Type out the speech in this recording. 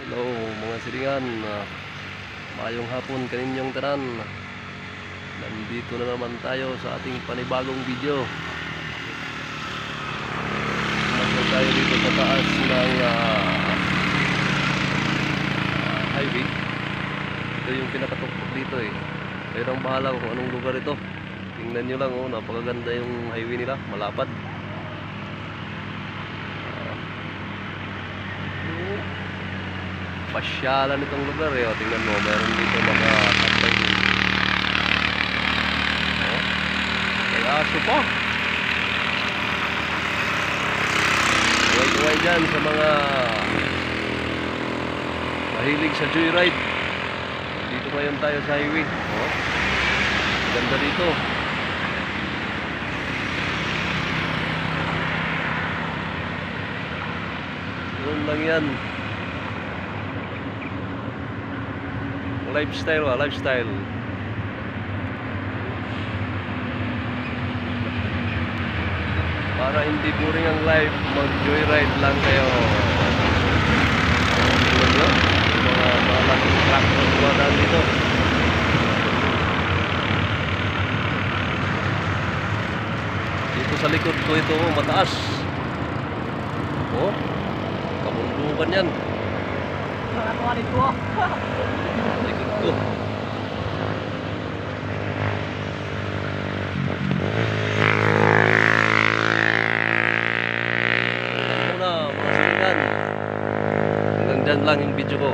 Hello mga silingan, mayong hapon kaninyong tanan. Nandito na naman tayo sa ating panibagong video. Nasa tayo dito sa taas ng highway. Ito yung pinakatuktok dito eh. Kayo nang bahala kung anong lugar ito. Tingnan nyo lang, oh, napakaganda yung highway nila, malapad. Pasyalan itong lugar eh. O, tingnan mo, meron dito mga tambay din. O, may aso pa. Tuway-tuway dyan sa mga mahilig sa joyride. Dito ngayon tayo sa highway. O, ganda dito. Doon lang yan. Lifestyle, lifestyle. Para hindi boring ang life, mag-joyride lang kayo. Tingnan nyo, mga malaking truck na dumadaan dito. Dito sa likod ko ito, mataas. Oh, kabundukan yan. Likod ko. Muna mga silingan, hanggang dyan lang yung video ko.